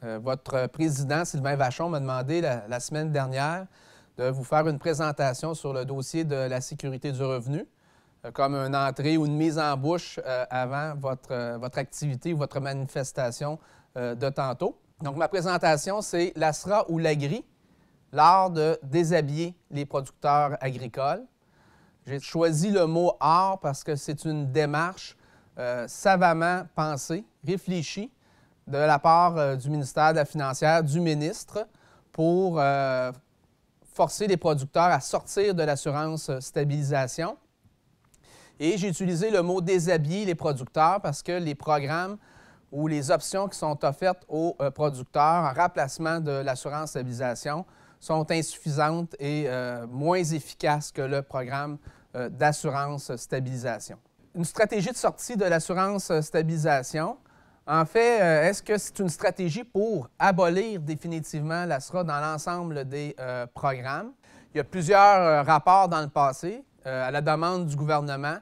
Votre président, Sylvain Vachon, m'a demandé la semaine dernière de vous faire une présentation sur le dossier de la sécurité du revenu, comme une entrée ou une mise en bouche avant votre activité ou votre manifestation de tantôt. Donc, ma présentation, c'est l'ASRA ou l'AGRI, l'art de déshabiller les producteurs agricoles. J'ai choisi le mot « art » parce que c'est une démarche savamment pensée, réfléchie, de la part du ministère de la Financière, du ministre, pour forcer les producteurs à sortir de l'assurance stabilisation. Et j'ai utilisé le mot « déshabiller les producteurs » parce que les programmes ou les options qui sont offertes aux producteurs en remplacement de l'assurance stabilisation sont insuffisantes et moins efficaces que le programme d'assurance stabilisation. Une stratégie de sortie de l'assurance stabilisation, en fait, est-ce que c'est une stratégie pour abolir définitivement l'ASRA dans l'ensemble des programmes? Il y a plusieurs rapports dans le passé, à la demande du gouvernement,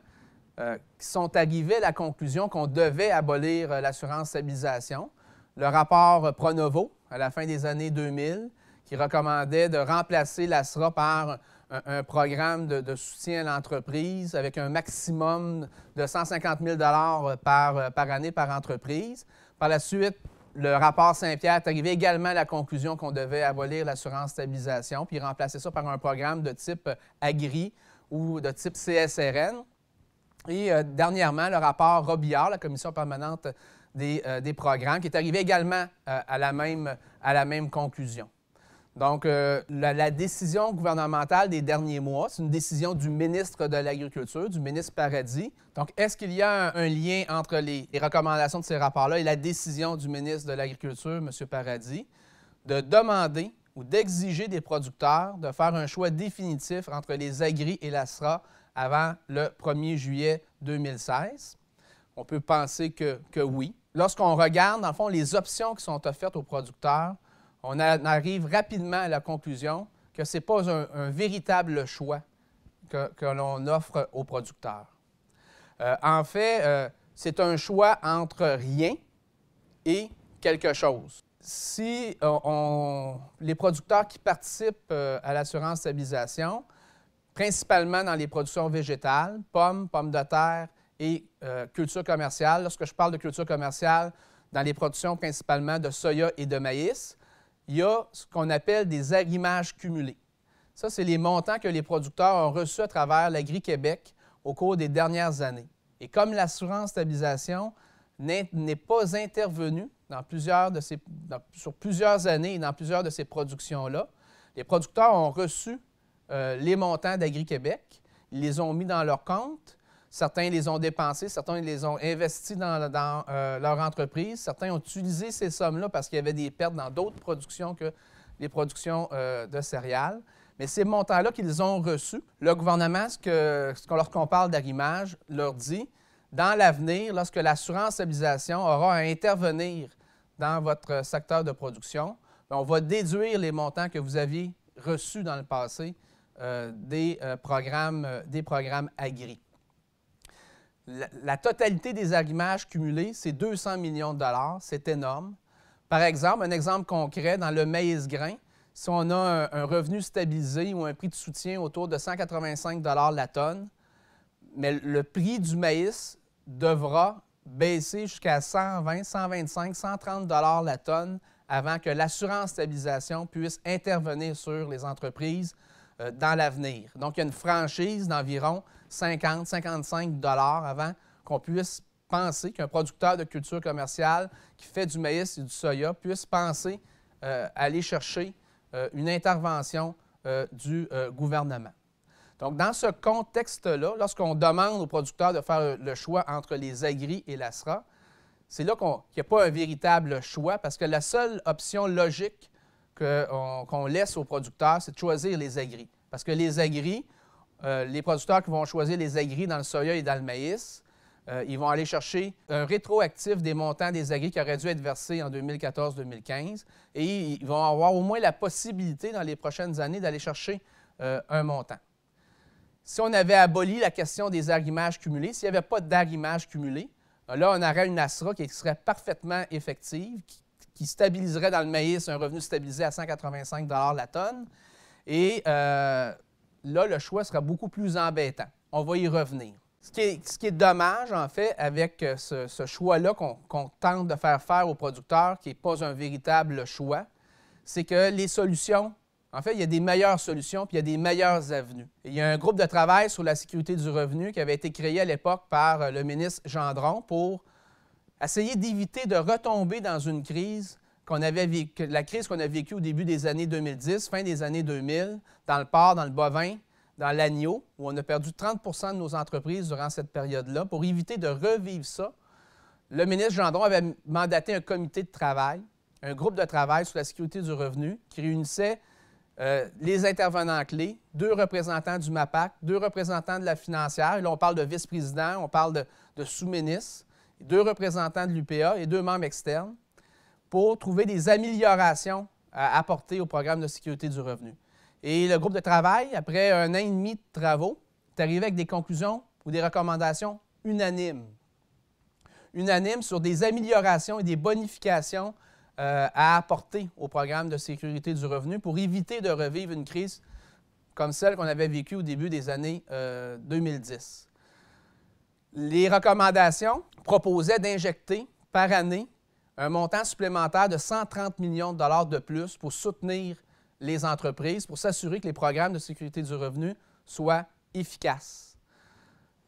qui sont arrivés à la conclusion qu'on devait abolir l'assurance stabilisation. Le rapport Pronovo, à la fin des années 2000, qui recommandait de remplacer l'ASRA par un programme de soutien à l'entreprise avec un maximum de 150 000 par année par entreprise. Par la suite, le rapport Saint-Pierre est arrivé également à la conclusion qu'on devait abolir l'assurance stabilisation puis remplacer ça par un programme de type AGRI ou de type CSRN. Et dernièrement, le rapport Robillard, la Commission permanente des programmes, qui est arrivé également à la même conclusion. Donc, la décision gouvernementale des derniers mois, c'est une décision du ministre de l'Agriculture, du ministre Paradis. Donc, est-ce qu'il y a un lien entre les recommandations de ces rapports-là et la décision du ministre de l'Agriculture, M. Paradis, de demander ou d'exiger des producteurs de faire un choix définitif entre les AGRI et l'ASRA avant le 1er juillet 2016? On peut penser que oui. Lorsqu'on regarde, dans le fond, les options qui sont offertes aux producteurs, on arrive rapidement à la conclusion que ce n'est pas un véritable choix que l'on offre aux producteurs. En fait, c'est un choix entre rien et quelque chose. Si les producteurs qui participent à l'assurance stabilisation, principalement dans les productions végétales, pommes de terre et culture commerciale, lorsque je parle de culture commerciale, dans les productions principalement de soya et de maïs, il y a ce qu'on appelle des arrimages cumulés. Ça, c'est les montants que les producteurs ont reçus à travers l'Agri-Québec au cours des dernières années. Et comme l'assurance stabilisation n'est pas intervenue sur plusieurs années et dans plusieurs de ces productions-là, les producteurs ont reçu les montants d'Agri-Québec, ils les ont mis dans leur compte. Certains les ont dépensés, certains les ont investis dans leur entreprise, certains ont utilisé ces sommes-là parce qu'il y avait des pertes dans d'autres productions que les productions de céréales. Mais ces montants-là qu'ils ont reçus, le gouvernement, lorsqu'on parle d'arrimage, leur dit, dans l'avenir, lorsque l'assurance stabilisation aura à intervenir dans votre secteur de production, bien, on va déduire les montants que vous aviez reçus dans le passé des programmes AGRI. La totalité des arrimages cumulés, c'est 200 millions de dollars, c'est énorme. Par exemple, un exemple concret, dans le maïs grain, si on a un revenu stabilisé ou un prix de soutien autour de 185 $ la tonne, mais le prix du maïs devra baisser jusqu'à 120, 125, 130 $ la tonne avant que l'assurance stabilisation puisse intervenir sur les entreprises dans l'avenir. Donc, il y a une franchise d'environ 50, 55 $ avant qu'on puisse penser qu'un producteur de culture commerciale qui fait du maïs et du soya puisse penser aller chercher une intervention du gouvernement. Donc, dans ce contexte-là, lorsqu'on demande aux producteurs de faire le choix entre les AGRI et l'ASRA, c'est là qu'il n'y a pas un véritable choix parce que la seule option logique qu'on laisse aux producteurs, c'est de choisir les AGRI. Parce que les AGRI, les producteurs qui vont choisir les AGRI dans le soya et dans le maïs, ils vont aller chercher un rétroactif des montants des AGRI qui auraient dû être versés en 2014-2015 et ils vont avoir au moins la possibilité dans les prochaines années d'aller chercher un montant. Si on avait aboli la question des arrimages cumulés, s'il n'y avait pas d'arrimage cumulé, là, on aurait une ASRA qui serait parfaitement effective, qui stabiliserait dans le maïs un revenu stabilisé à 185 $ la tonne. Et là, le choix sera beaucoup plus embêtant. On va y revenir. Ce qui est dommage, en fait, avec ce choix-là qu'on tente de faire aux producteurs, qui n'est pas un véritable choix, c'est que les solutions, en fait, il y a des meilleures solutions puis il y a des meilleures avenues. Il y a un groupe de travail sur la sécurité du revenu qui avait été créé à l'époque par le ministre Gendron pour essayer d'éviter de retomber dans une crise la crise qu'on a vécue au début des années 2010, fin des années 2000, dans le porc, dans le bovin, dans l'agneau, où on a perdu 30 % de nos entreprises durant cette période-là. Pour éviter de revivre ça, le ministre Gendron avait mandaté un comité de travail, un groupe de travail sur la sécurité du revenu qui réunissait les intervenants clés, 2 représentants du MAPAC, 2 représentants de la financière. Et là, on parle de vice-président, on parle de sous-ministre, 2 représentants de l'UPA et 2 membres externes pour trouver des améliorations à apporter au programme de sécurité du revenu. Et le groupe de travail, après 1 an et demi de travaux, est arrivé avec des conclusions ou des recommandations unanimes. Unanimes sur des améliorations et des bonifications à apporter au programme de sécurité du revenu pour éviter de revivre une crise comme celle qu'on avait vécue au début des années 2010. Les recommandations proposaient d'injecter par année un montant supplémentaire de 130 millions de dollars de plus pour soutenir les entreprises, pour s'assurer que les programmes de sécurité du revenu soient efficaces.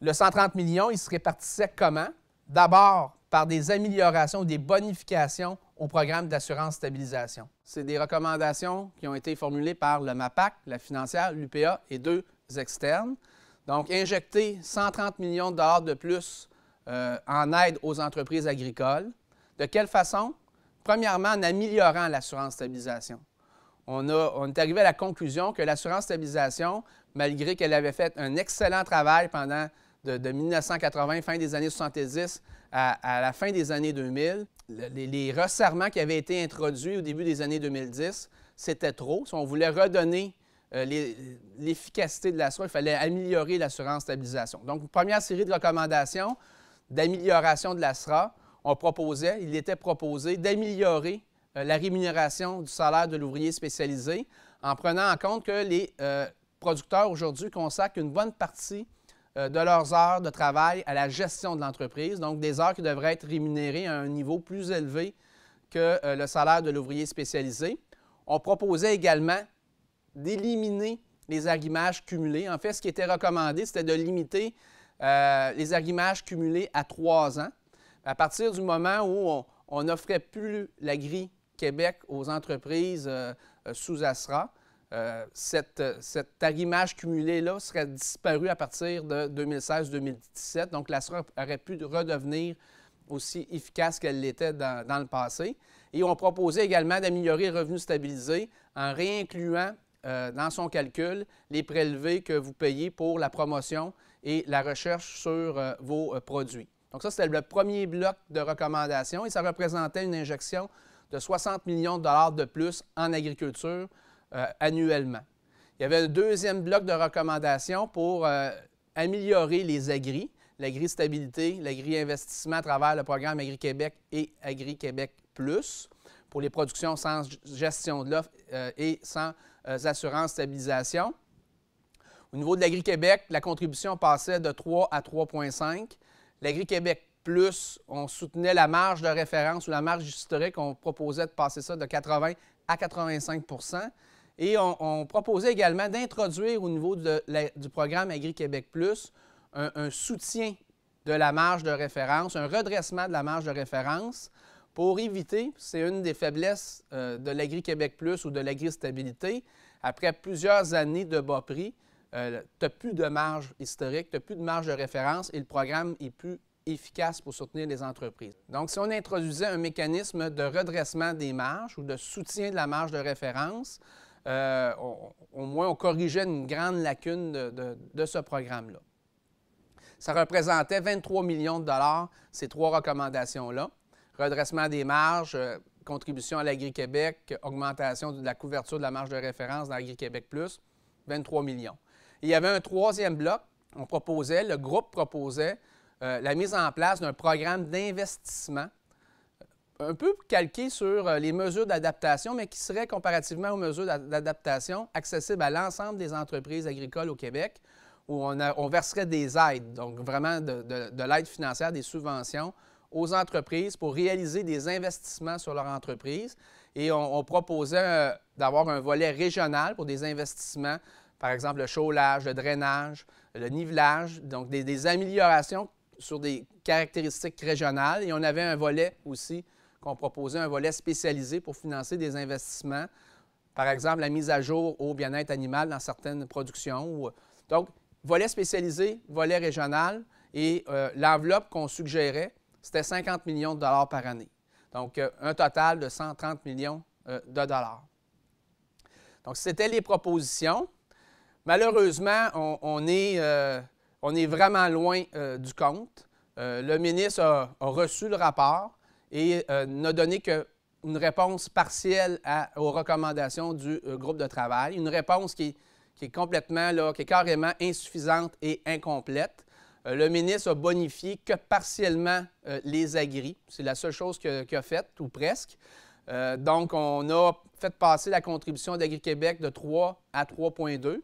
Le 130 millions, il se répartissait comment? D'abord, par des améliorations ou des bonifications au programme d'assurance stabilisation. C'est des recommandations qui ont été formulées par le MAPAC, la financière, l'UPA et 2 externes. Donc, injecter 130 millions de dollars de plus en aide aux entreprises agricoles. De quelle façon? Premièrement, en améliorant l'assurance stabilisation. On est arrivé à la conclusion que l'assurance stabilisation, malgré qu'elle avait fait un excellent travail pendant de 1980, fin des années 70 à la fin des années 2000, les resserrements qui avaient été introduits au début des années 2010, c'était trop. Si on voulait redonner l'efficacité de l'assurance, il fallait améliorer l'assurance stabilisation. Donc, une première série de recommandations d'amélioration de l'ASRA, il était proposé d'améliorer la rémunération du salaire de l'ouvrier spécialisé en prenant en compte que les producteurs aujourd'hui consacrent une bonne partie de leurs heures de travail à la gestion de l'entreprise, donc des heures qui devraient être rémunérées à un niveau plus élevé que le salaire de l'ouvrier spécialisé. On proposait également d'éliminer les arrimages cumulés. En fait, ce qui était recommandé, c'était de limiter les arrimages cumulés à 3 ans. À partir du moment où on n'offrait plus la grille Québec aux entreprises sous ASRA, cet arrimage cumulé-là serait disparu à partir de 2016-2017. Donc, l'ASRA aurait pu redevenir aussi efficace qu'elle l'était dans le passé. Et on proposait également d'améliorer le revenu stabilisé en réincluant dans son calcul les prélevés que vous payez pour la promotion et la recherche sur vos produits. Donc ça, c'était le premier bloc de recommandations et ça représentait une injection de 60 millions de dollars de plus en agriculture annuellement. Il y avait un deuxième bloc de recommandations pour améliorer les agris, l'agri-stabilité, l'agri-investissement à travers le programme Agri-Québec et Agri-Québec Plus pour les productions sans gestion de l'offre et sans assurance stabilisation. Au niveau de l'Agri-Québec, la contribution passait de 3 à 3,5. L'Agri-Québec Plus, on soutenait la marge de référence ou la marge historique, on proposait de passer ça de 80 à 85 % et on proposait également d'introduire au niveau du programme Agri-Québec Plus un soutien de la marge de référence, un redressement de la marge de référence pour éviter, c'est une des faiblesses de l'Agri-Québec Plus ou de l'agri-stabilité, après plusieurs années de bas prix, tu n'as plus de marge historique, tu n'as plus de marge de référence et le programme est plus efficace pour soutenir les entreprises. Donc, si on introduisait un mécanisme de redressement des marges ou de soutien de la marge de référence, au moins on corrigeait une grande lacune de ce programme-là. Ça représentait 23 millions de dollars, ces 3 recommandations-là. Redressement des marges, contribution à l'Agri-Québec, augmentation de la couverture de la marge de référence dans l'Agri-Québec Plus, 23 millions. Et il y avait un troisième bloc, le groupe proposait la mise en place d'un programme d'investissement un peu calqué sur les mesures d'adaptation, mais qui serait, comparativement aux mesures d'adaptation, accessible à l'ensemble des entreprises agricoles au Québec, où on verserait des aides, donc vraiment de l'aide financière, des subventions aux entreprises pour réaliser des investissements sur leur entreprise. Et on proposait d'avoir un volet régional pour des investissements, par exemple le chaulage, le drainage, le nivelage, donc des améliorations sur des caractéristiques régionales. Et on avait un volet aussi qu'on proposait, un volet spécialisé pour financer des investissements, par exemple la mise à jour au bien-être animal dans certaines productions. Donc, volet spécialisé, volet régional, et l'enveloppe qu'on suggérait, c'était 50 millions de dollars par année. Donc, un total de 130 millions de dollars. Donc, c'était les propositions. Malheureusement, on est vraiment loin du compte. Le ministre a reçu le rapport et n'a donné qu'une réponse partielle aux recommandations du groupe de travail. Une réponse qui est complètement, là, qui est carrément insuffisante et incomplète. Le ministre a bonifié que partiellement les agris. C'est la seule chose qu'il a faite, ou presque. Donc, on a fait passer la contribution d'Agri-Québec de 3 à 3,2.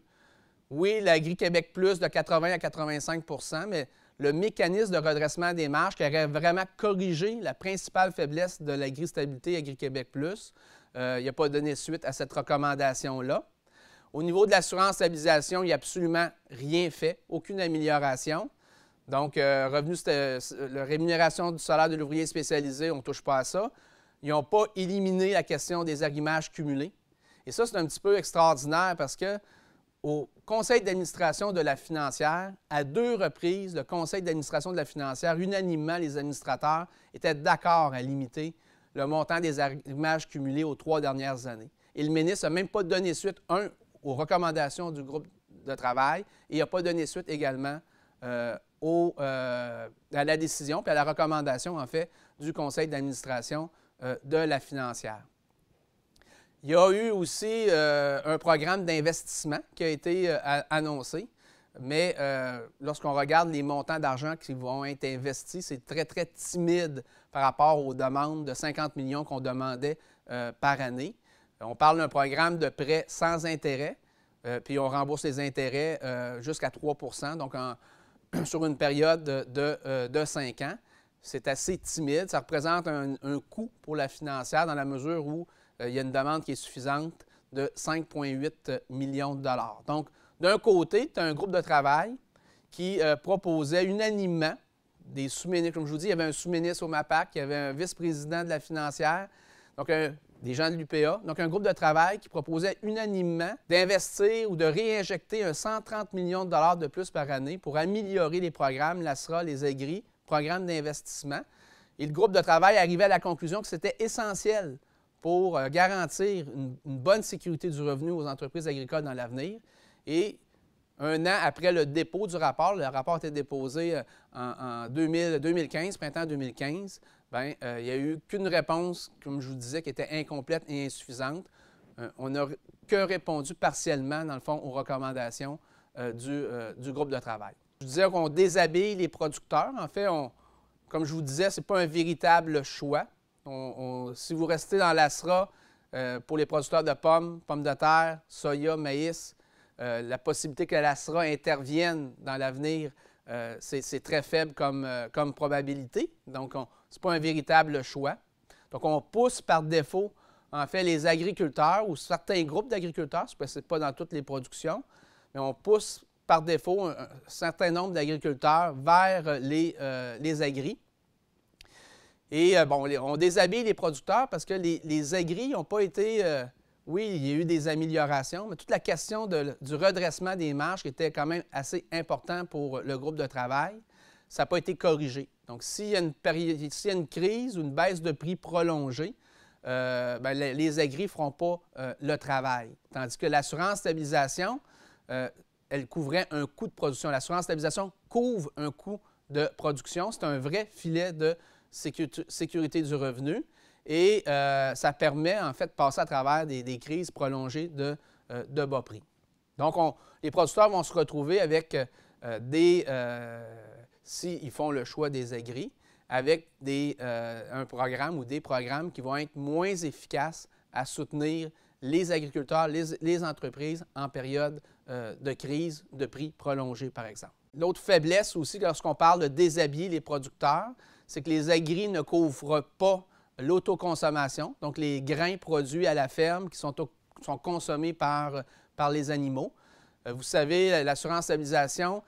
Oui, l'Agri-Québec Plus de 80 à 85 %, mais le mécanisme de redressement des marges qui aurait vraiment corrigé la principale faiblesse de l'agri-stabilité Agri-Québec Plus, il n'a pas donné suite à cette recommandation-là. Au niveau de l'assurance stabilisation, il n'y a absolument rien fait, aucune amélioration. Donc, la rémunération du salaire de l'ouvrier spécialisé, on ne touche pas à ça. Ils n'ont pas éliminé la question des arrimages cumulés. Et ça, c'est un petit peu extraordinaire parce que au conseil d'administration de la financière, à 2 reprises, le conseil d'administration de la financière, unanimement, les administrateurs étaient d'accord à limiter le montant des arrimages cumulés aux 3 dernières années. Et le ministre n'a même pas donné suite, aux recommandations du groupe de travail et n'a pas donné suite également à la décision puis à la recommandation, en fait, du conseil d'administration de la financière. Il y a eu aussi un programme d'investissement qui a été annoncé, mais lorsqu'on regarde les montants d'argent qui vont être investis, c'est très, très timide par rapport aux demandes de 50 millions qu'on demandait par année. On parle d'un programme de prêt sans intérêt, puis on rembourse les intérêts jusqu'à 3 % donc sur une période de 5 ans. C'est assez timide. Ça représente un coût pour la financière dans la mesure où il y a une demande qui est suffisante de 5,8 millions de dollars. Donc, d'un côté, tu as un groupe de travail qui proposait unanimement des sous-ministres. Comme je vous dis, il y avait un sous-ministre au MAPAC, il y avait un vice-président de la financière, donc des gens de l'UPA. Donc, un groupe de travail qui proposait unanimement d'investir ou de réinjecter un 130 millions de dollars de plus par année pour améliorer les programmes, l'ASRA, les AGRI, programmes d'investissement. Et le groupe de travail arrivait à la conclusion que c'était essentiel pour garantir une bonne sécurité du revenu aux entreprises agricoles dans l'avenir. Et un an après le dépôt du rapport, le rapport a été déposé en 2015, printemps 2015, bien, il n'y a eu qu'une réponse, comme je vous disais, qui était incomplète et insuffisante. On n'a que répondu partiellement, dans le fond, aux recommandations du groupe de travail. Je disais qu'on déshabille les producteurs. En fait, comme je vous disais, ce n'est pas un véritable choix. Si vous restez dans l'ASRA, pour les producteurs de pommes, pommes de terre, soya, maïs, la possibilité que l'ASRA intervienne dans l'avenir, c'est très faible comme probabilité. Donc, ce n'est pas un véritable choix. Donc, on pousse par défaut, en fait, les agriculteurs ou certains groupes d'agriculteurs, ce n'est pas dans toutes les productions, mais on pousse par défaut un certain nombre d'agriculteurs vers les agris. Et bon, on déshabille les producteurs parce que les agris n'ont pas été... oui, il y a eu des améliorations, mais toute la question du redressement des marges qui était quand même assez important pour le groupe de travail, ça n'a pas été corrigé. Donc, s'il y a une crise ou une baisse de prix prolongée, bien, les agris ne feront pas le travail. Tandis que l'assurance stabilisation, elle couvrait un coût de production. L'assurance stabilisation couvre un coût de production. C'est un vrai filet de sécurité du revenu et ça permet en fait de passer à travers des crises prolongées de bas prix. Donc, les producteurs vont se retrouver avec s'ils font le choix des agris, avec un programme ou des programmes qui vont être moins efficaces à soutenir les agriculteurs, les entreprises en période de crise de prix prolongée, par exemple. L'autre faiblesse aussi, lorsqu'on parle de déshabiller les producteurs, c'est que les agris ne couvrent pas l'autoconsommation, donc les grains produits à la ferme qui sont consommés par les animaux. Vous savez, l'assurance stabilisation,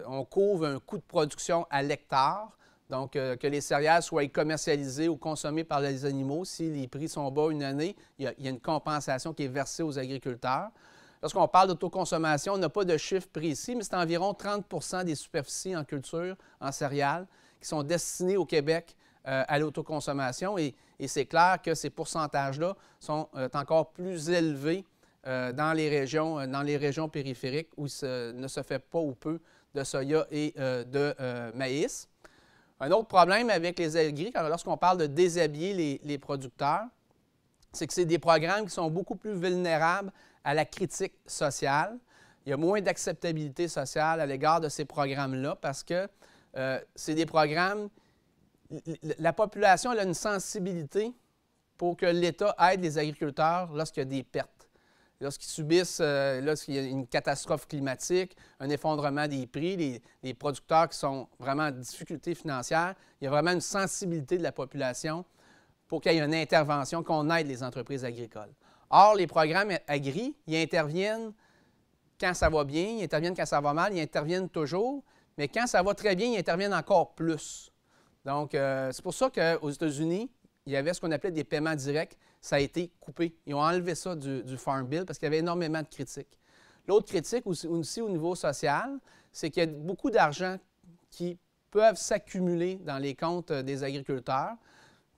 on couvre un coût de production à l'hectare, donc que les céréales soient commercialisées ou consommées par les animaux. Si les prix sont bas une année, il y a une compensation qui est versée aux agriculteurs. Lorsqu'on parle d'autoconsommation, on n'a pas de chiffre précis, mais c'est environ 30 des superficies en culture, en céréales, qui sont destinées au Québec à l'autoconsommation. Et c'est clair que ces pourcentages-là sont encore plus élevés dans les régions périphériques où il ne se fait pas ou peu de soya et de maïs. Un autre problème avec les agris, lorsqu'on parle de déshabiller les producteurs, c'est que c'est des programmes qui sont beaucoup plus vulnérables à la critique sociale. Il y a moins d'acceptabilité sociale à l'égard de ces programmes-là parce que c'est des programmes... La population elle a une sensibilité pour que l'État aide les agriculteurs lorsqu'il y a des pertes. Lorsqu'ils subissent, lorsqu'il y a une catastrophe climatique, un effondrement des prix, les producteurs qui sont vraiment en difficulté financière, il y a vraiment une sensibilité de la population pour qu'il y ait une intervention, qu'on aide les entreprises agricoles. Or, les programmes agri, ils interviennent quand ça va bien, ils interviennent quand ça va mal, ils interviennent toujours, mais quand ça va très bien, ils interviennent encore plus. Donc, c'est pour ça qu'aux États-Unis, il y avait ce qu'on appelait des paiements directs. Ça a été coupé. Ils ont enlevé ça du Farm Bill parce qu'il y avait énormément de critiques. L'autre critique aussi au niveau social, c'est qu'il y a beaucoup d'argent qui peuvent s'accumuler dans les comptes des agriculteurs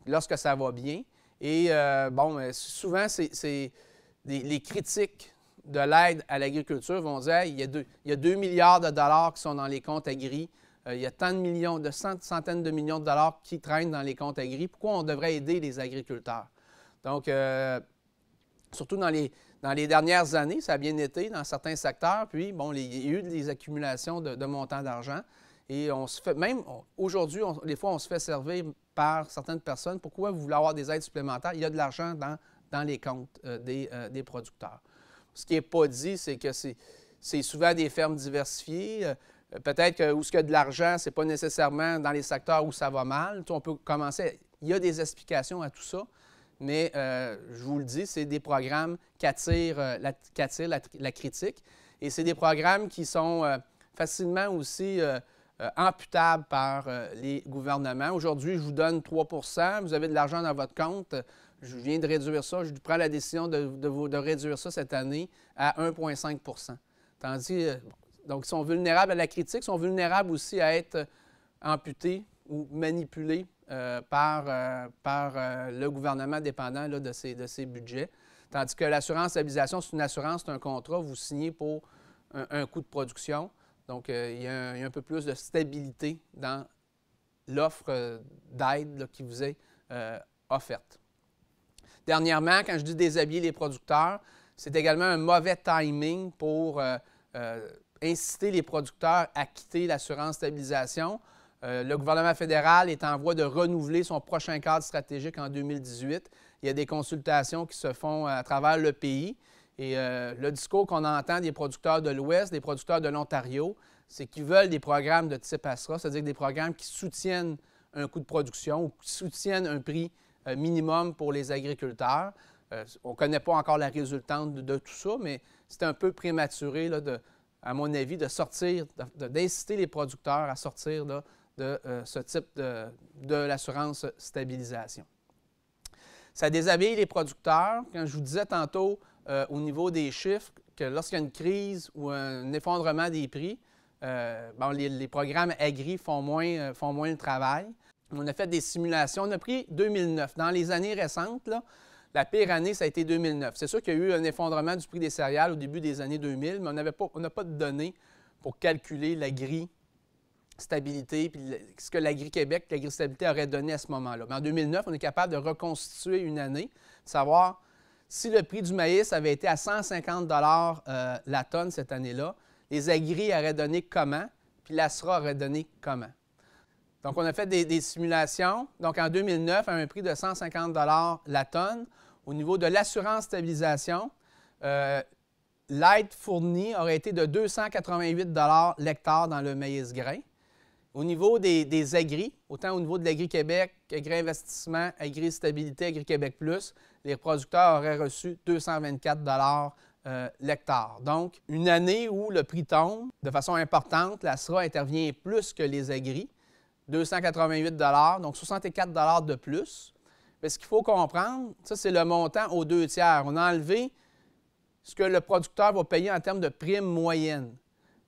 lorsque ça va bien. Et souvent, les critiques de l'aide à l'agriculture vont dire il y a 2 milliards de dollars qui sont dans les comptes agri. Il y a tant de millions, centaines de millions de dollars qui traînent dans les comptes agri. Pourquoi on devrait aider les agriculteurs? Donc, surtout dans les dernières années, ça a bien été dans certains secteurs. Puis, bon, il y a eu des accumulations de montants d'argent. Et on se fait, même aujourd'hui, des fois, on se fait servir par certaines personnes. Pourquoi vous voulez avoir des aides supplémentaires? Il y a de l'argent dans les comptes des producteurs. Ce qui n'est pas dit, c'est que c'est souvent des fermes diversifiées. Peut-être que où il y a de l'argent, ce n'est pas nécessairement dans les secteurs où ça va mal. On peut commencer. Il y a des explications à tout ça, mais je vous le dis, c'est des programmes qui attirent la critique. Et c'est des programmes qui sont facilement aussi amputables par les gouvernements. Aujourd'hui, je vous donne 3 % vous avez de l'argent dans votre compte. Je viens de réduire ça. Je prends la décision de réduire ça cette année à 1,5 %. Tandis donc, ils sont vulnérables à la critique, sont vulnérables aussi à être amputés ou manipulés par le gouvernement dépendant là, de ses budgets. Tandis que l'assurance stabilisation, c'est une assurance, c'est un contrat, vous signez pour un coût de production. Donc, il y a un peu plus de stabilité dans l'offre d'aide qui vous est offerte. Dernièrement, quand je dis déshabiller les producteurs, c'est également un mauvais timing pour inciter les producteurs à quitter l'assurance stabilisation. Le gouvernement fédéral est en voie de renouveler son prochain cadre stratégique en 2018. Il y a des consultations qui se font à travers le pays. Et le discours qu'on entend des producteurs de l'Ouest, des producteurs de l'Ontario, c'est qu'ils veulent des programmes de type ASRA, c'est-à-dire des programmes qui soutiennent un coût de production ou qui soutiennent un prix minimum pour les agriculteurs. On ne connaît pas encore la résultante de tout ça, mais c'est un peu prématuré, là, à mon avis, de sortir, d'inciter les producteurs à sortir là, de ce type de l'assurance stabilisation. Ça déshabille les producteurs. Quand je vous disais tantôt au niveau des chiffres, que lorsqu'il y a une crise ou un effondrement des prix, les programmes agri font moins le travail. On a fait des simulations. On a pris 2009. Dans les années récentes, là, la pire année, ça a été 2009. C'est sûr qu'il y a eu un effondrement du prix des céréales au début des années 2000, mais on n'a pas de données pour calculer l'agri-stabilité et ce que l'Agri-Québec, l'agri-stabilité aurait donné à ce moment-là. Mais en 2009, on est capable de reconstituer une année, de savoir si le prix du maïs avait été à 150 $ la tonne cette année-là, les agris auraient donné comment, puis l'ASRA aurait donné comment. Donc, on a fait des simulations. Donc, en 2009, à un prix de 150 la tonne, au niveau de l'assurance stabilisation, l'aide fournie aurait été de 288 l'hectare dans le maïs grain. Au niveau des agris, autant au niveau de l'Agri-Québec, Agri-Investissement, Agri-Stabilité, Agri-Québec Plus, les producteurs auraient reçu 224 l'hectare. Donc, une année où le prix tombe de façon importante, la SRA intervient plus que les agris, 288 donc 64 de plus. Mais ce qu'il faut comprendre, ça, c'est le montant aux 2/3. On a enlevé ce que le producteur va payer en termes de prime moyenne.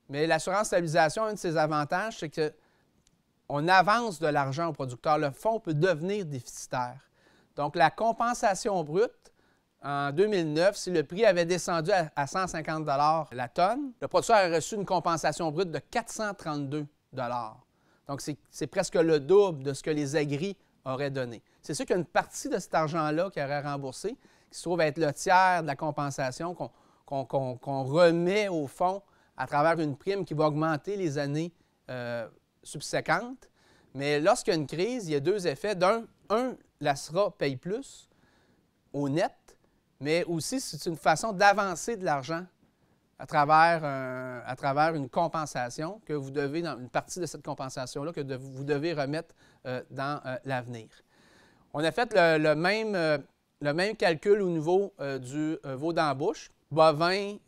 Mais l'assurance stabilisation, un de ses avantages, c'est qu'on avance de l'argent au producteur. Le fonds peut devenir déficitaire. Donc, la compensation brute, en 2009, si le prix avait descendu à 150 la tonne, le producteur a reçu une compensation brute de 432 Donc, c'est presque le double de ce que les agris auraient donné. C'est sûr qu'il y a une partie de cet argent-là qui aurait remboursé, qui se trouve être le tiers de la compensation qu'on remet au fonds à travers une prime qui va augmenter les années subséquentes. Mais lorsqu'il y a une crise, il y a deux effets. La SRA paye plus au net, mais aussi c'est une façon d'avancer de l'argent à travers une compensation que vous devez, dans une partie de cette compensation-là, que vous devez remettre dans l'avenir. On a fait le même calcul au niveau du veau d'embauche. Bovin,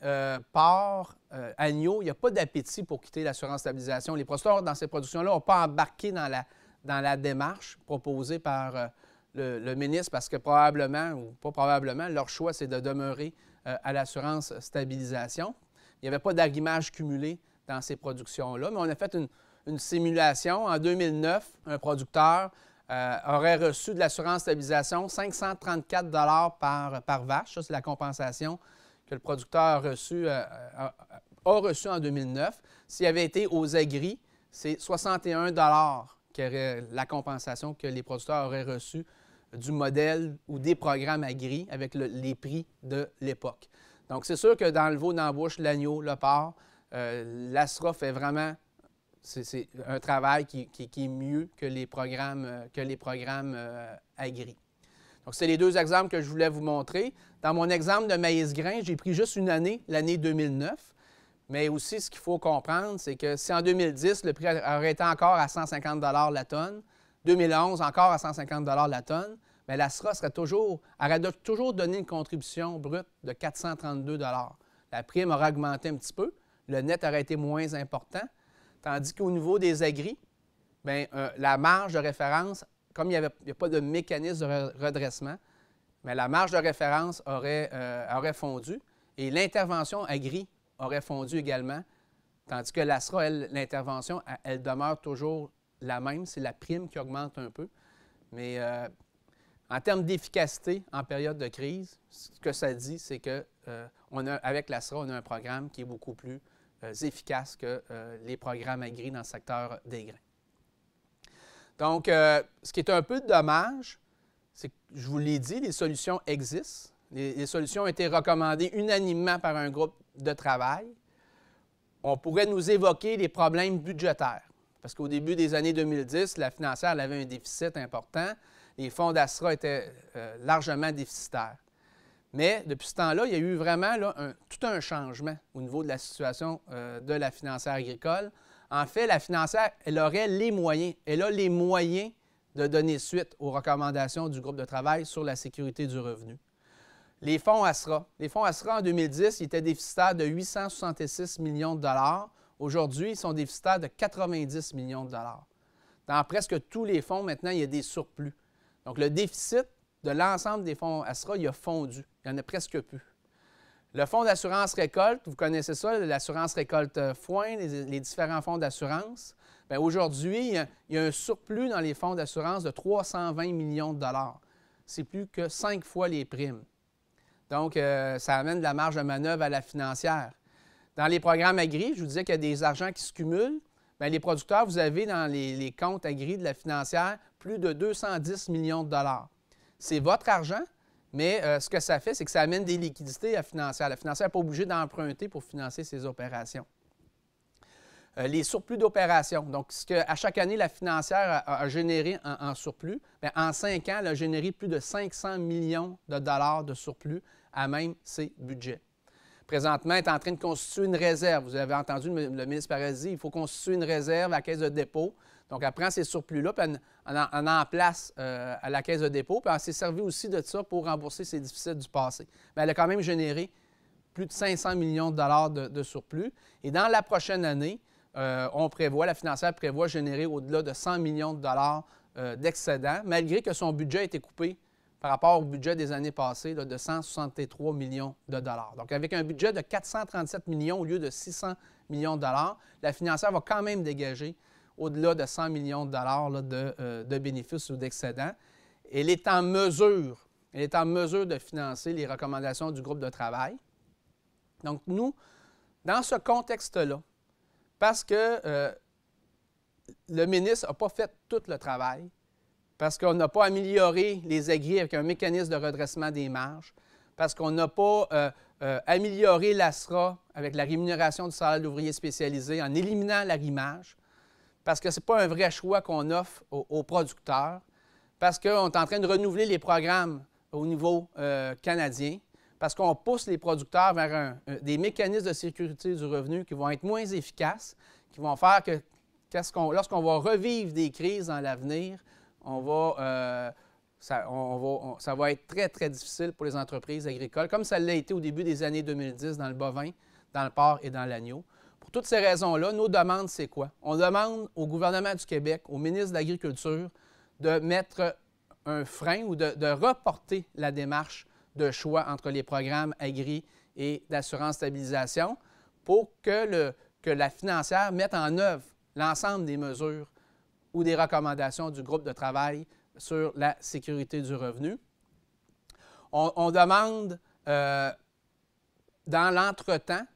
porc, agneau, il n'y a pas d'appétit pour quitter l'assurance stabilisation. Les producteurs dans ces productions-là n'ont pas embarqué dans la démarche proposée par le ministre parce que probablement, ou pas probablement, leur choix, c'est de demeurer à l'assurance stabilisation. Il n'y avait pas d'arrimage cumulé dans ces productions-là, mais on a fait une simulation. En 2009, un producteur aurait reçu de l'assurance stabilisation 534 par vache. Ça, c'est la compensation que le producteur a reçue en 2009. S'il avait été aux agris, c'est 61 qui aurait la compensation que les producteurs auraient reçue du modèle ou des programmes agri avec les prix de l'époque. Donc, c'est sûr que dans le veau d'embauche, l'agneau, le porc, l'ASRA fait vraiment, c'est un travail qui est mieux que les programmes agri. Donc, c'est les deux exemples que je voulais vous montrer. Dans mon exemple de maïs grain, j'ai pris juste une année, l'année 2009. Mais aussi, ce qu'il faut comprendre, c'est que si en 2010, le prix aurait été encore à 150 la tonne, 2011, encore à 150 la tonne, bien, l'ASRA aurait toujours donné une contribution brute de 432 La prime aurait augmenté un petit peu, le net aurait été moins important, tandis qu'au niveau des agris, bien, la marge de référence, comme il n'y a pas de mécanisme de redressement, bien, la marge de référence aurait fondu et l'intervention agri aurait fondu également, tandis que l'ASRA, l'intervention, elle demeure toujours la même, c'est la prime qui augmente un peu. Mais en termes d'efficacité en période de crise, ce que ça dit, c'est qu'avec l'ASRA, on a un programme qui est beaucoup plus efficace que les programmes agri dans le secteur des grains. Donc, ce qui est un peu dommage, c'est que, je vous l'ai dit, les solutions existent. Les solutions ont été recommandées unanimement par un groupe de travail. On pourrait nous évoquer les problèmes budgétaires. Parce qu'au début des années 2010, la financière elle avait un déficit important. Les fonds d'ASRA étaient largement déficitaires. Mais depuis ce temps-là, il y a eu vraiment tout un changement au niveau de la situation de la financière agricole. En fait, la financière, elle aurait les moyens. Elle a les moyens de donner suite aux recommandations du groupe de travail sur la sécurité du revenu. Les fonds ASRA. Les fonds ASRA, en 2010, ils étaient déficitaires de 866 millions de dollars. Aujourd'hui, ils sont déficitaires de 90 millions de dollars. Dans presque tous les fonds, maintenant, il y a des surplus. Donc, le déficit de l'ensemble des fonds ASRA, il a fondu. Il n'y en a presque plus. Le fonds d'assurance récolte, vous connaissez ça, l'assurance récolte foin, les différents fonds d'assurance. Bien, aujourd'hui, il y a un surplus dans les fonds d'assurance de 320 millions de dollars. C'est plus que 5 fois les primes. Donc, ça amène de la marge de manœuvre à la financière. Dans les programmes agri, je vous disais qu'il y a des argents qui se cumulent. Bien, les producteurs, vous avez dans les comptes agri de la financière plus de 210 millions de dollars. C'est votre argent, mais ce que ça fait, c'est que ça amène des liquidités à la financière. La financière n'est pas obligée d'emprunter pour financer ses opérations. les surplus d'opération. Donc, ce qu'à chaque année, la financière a généré en surplus, bien, en 5 ans, elle a généré plus de 500 millions de dollars de surplus à même ses budgets. Présentement, elle est en train de constituer une réserve. Vous avez entendu le ministre Paradis, il faut constituer une réserve à la caisse de dépôt. Donc, elle prend ces surplus-là, puis elle en place à la caisse de dépôt, puis elle s'est servie aussi de ça pour rembourser ses déficits du passé. Mais elle a quand même généré plus de 500 millions de dollars de surplus. Et dans la prochaine année, la financière prévoit générer au-delà de 100 millions de dollars d'excédent, malgré que son budget a été coupé par rapport au budget des années passées là, de 163 millions de dollars. Donc, avec un budget de 437 millions au lieu de 600 millions de dollars, la financière va quand même dégager au-delà de 100 millions de dollars là, de bénéfices ou d'excédents. Elle est en mesure de financer les recommandations du groupe de travail. Donc, nous, dans ce contexte-là, parce que le ministre n'a pas fait tout le travail, parce qu'on n'a pas amélioré les aigris avec un mécanisme de redressement des marges, parce qu'on n'a pas amélioré l'ASRA avec la rémunération du salaire d'ouvrier spécialisé en éliminant l'arrimage, parce que ce n'est pas un vrai choix qu'on offre aux producteurs, parce qu'on est en train de renouveler les programmes au niveau canadien, parce qu'on pousse les producteurs vers des mécanismes de sécurité du revenu qui vont être moins efficaces, qui vont faire que lorsqu'on va revivre des crises dans l'avenir, ça va être très, très difficile pour les entreprises agricoles, comme ça l'a été au début des années 2010 dans le bovin, dans le porc et dans l'agneau. Pour toutes ces raisons-là, nos demandes, c'est quoi? On demande au gouvernement du Québec, au ministre de l'Agriculture, de mettre un frein ou de reporter la démarche de choix entre les programmes agri et d'assurance stabilisation pour que la financière mette en œuvre l'ensemble des mesures ou des recommandations du groupe de travail sur la sécurité du revenu. On demande, dans l'entretemps,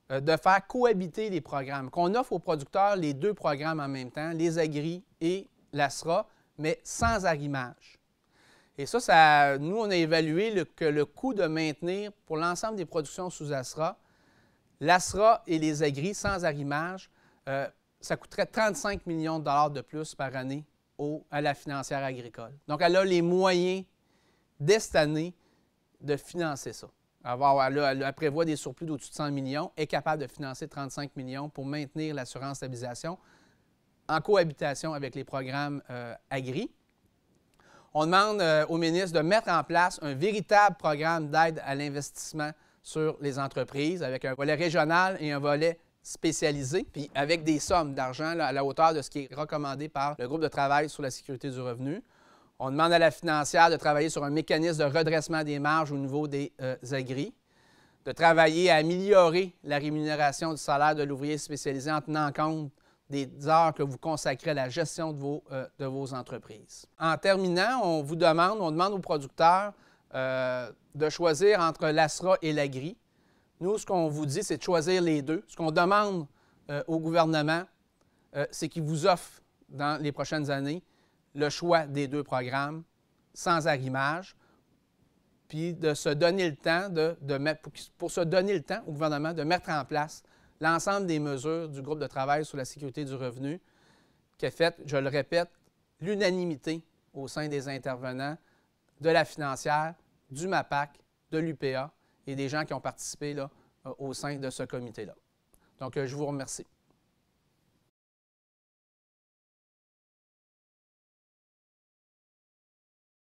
de faire cohabiter les programmes, qu'on offre aux producteurs les 2 programmes en même temps, les agri et l'ASRA, mais sans arrimage. Et ça, nous, on a évalué que le coût de maintenir pour l'ensemble des productions sous ASRA, l'ASRA et les agris sans arrimage, ça coûterait 35 millions de dollars de plus par année à la financière agricole. Donc, elle a les moyens, dès cette année, de financer ça. Elle prévoit des surplus d'au-dessus de 100 millions, est capable de financer 35 millions pour maintenir l'assurance stabilisation en cohabitation avec les programmes agri. On demande au ministre de mettre en place un véritable programme d'aide à l'investissement sur les entreprises avec un volet régional et un volet spécialisé, puis avec des sommes d'argent à la hauteur de ce qui est recommandé par le groupe de travail sur la sécurité du revenu. On demande à la financière de travailler sur un mécanisme de redressement des marges au niveau des agris, de travailler à améliorer la rémunération du salaire de l'ouvrier spécialisé en tenant compte des heures que vous consacrez à la gestion de vos entreprises. En terminant, on demande aux producteurs de choisir entre l'ASRA et l'agri. Nous, ce qu'on vous dit, c'est de choisir les 2. Ce qu'on demande au gouvernement, c'est qu'il vous offre dans les prochaines années le choix des 2 programmes sans arrimage, puis de se donner le temps pour se donner le temps au gouvernement de mettre en place l'ensemble des mesures du groupe de travail sur la sécurité du revenu qui a fait, je le répète, l'unanimité au sein des intervenants de la financière, du MAPAC, de l'UPA et des gens qui ont participé là, au sein de ce comité-là. Donc, je vous remercie.